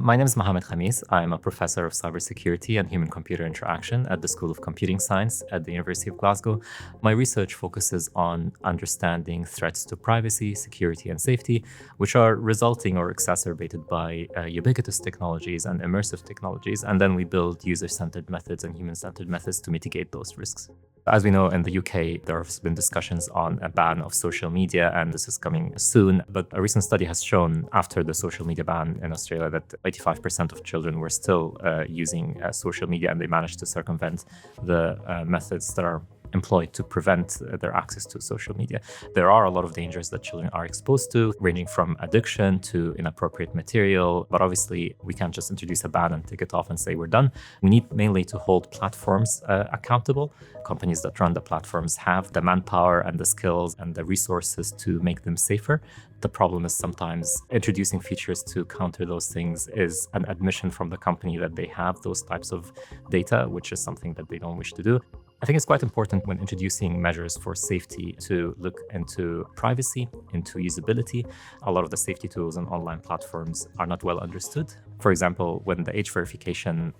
My name is Mohammed Khamis. I'm a professor of cybersecurity and human-computer interaction at the School of Computing Science at the University of Glasgow. My research focuses on understanding threats to privacy, security, and safety, which are resulting or exacerbated by ubiquitous technologies and immersive technologies. And then we build user-centered methods and human-centered methods to mitigate those risks. As we know, in the UK, there have been discussions on a ban of social media, and this is coming soon. But a recent study has shown after the social media ban in Australia that 85% of children were still using social media, and they managed to circumvent the methods that are employed to prevent their access to social media. There are a lot of dangers that children are exposed to, ranging from addiction to inappropriate material. But obviously, we can't just introduce a ban and take it off and say we're done. We need mainly to hold platforms accountable. Companies that run the platforms have the manpower and the skills and the resources to make them safer. The problem is sometimes introducing features to counter those things is an admission from the company that they have those types of data, which is something that they don't wish to do. I think it's quite important when introducing measures for safety to look into privacy, into usability. A lot of the safety tools on online platforms are not well understood. For example, when the age verification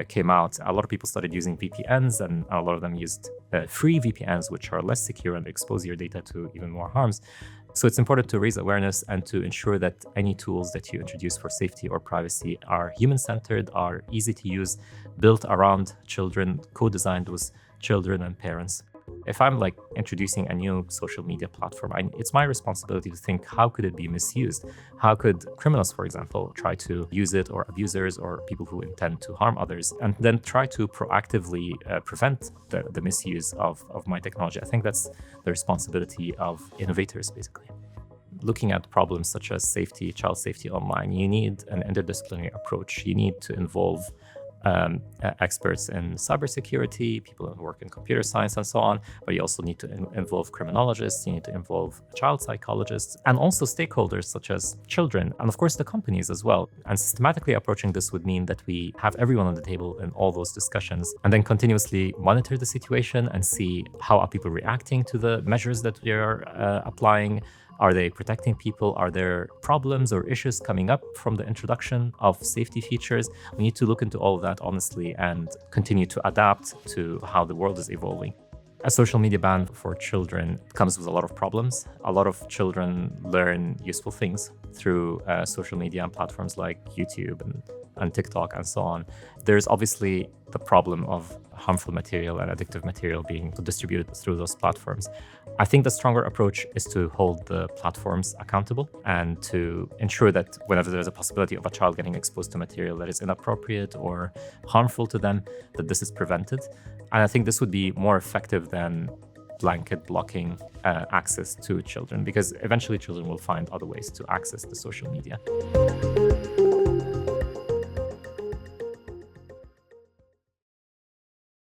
came out, a lot of people started using VPNs, and a lot of them used free VPNs, which are less secure and expose your data to even more harms. So it's important to raise awareness and to ensure that any tools that you introduce for safety or privacy are human-centered, are easy to use, built around children, co-designed with children and parents. If I'm introducing a new social media platform, it's my responsibility to think, how could it be misused? How could criminals, for example, try to use it, or abusers or people who intend to harm others, and then try to proactively prevent the misuse of my technology? I think that's the responsibility of innovators, basically. Looking at problems such as safety, child safety online, you need an interdisciplinary approach. You need to involve experts in cybersecurity, people who work in computer science and so on, but you also need to involve criminologists, you need to involve child psychologists, and also stakeholders such as children, and of course the companies as well. And systematically approaching this would mean that we have everyone on the table in all those discussions, and then continuously monitor the situation and see how are people reacting to the measures that we are applying. Are they protecting people? Are there problems or issues coming up from the introduction of safety features? We need to look into all of that honestly and continue to adapt to how the world is evolving. A social media ban for children comes with a lot of problems. A lot of children learn useful things through social media and platforms like YouTube and TikTok and so on. There's obviously the problem of harmful material and addictive material being distributed through those platforms. I think the stronger approach is to hold the platforms accountable and to ensure that whenever there's a possibility of a child getting exposed to material that is inappropriate or harmful to them, that this is prevented. And I think this would be more effective than blanket blocking access to children, because eventually children will find other ways to access the social media.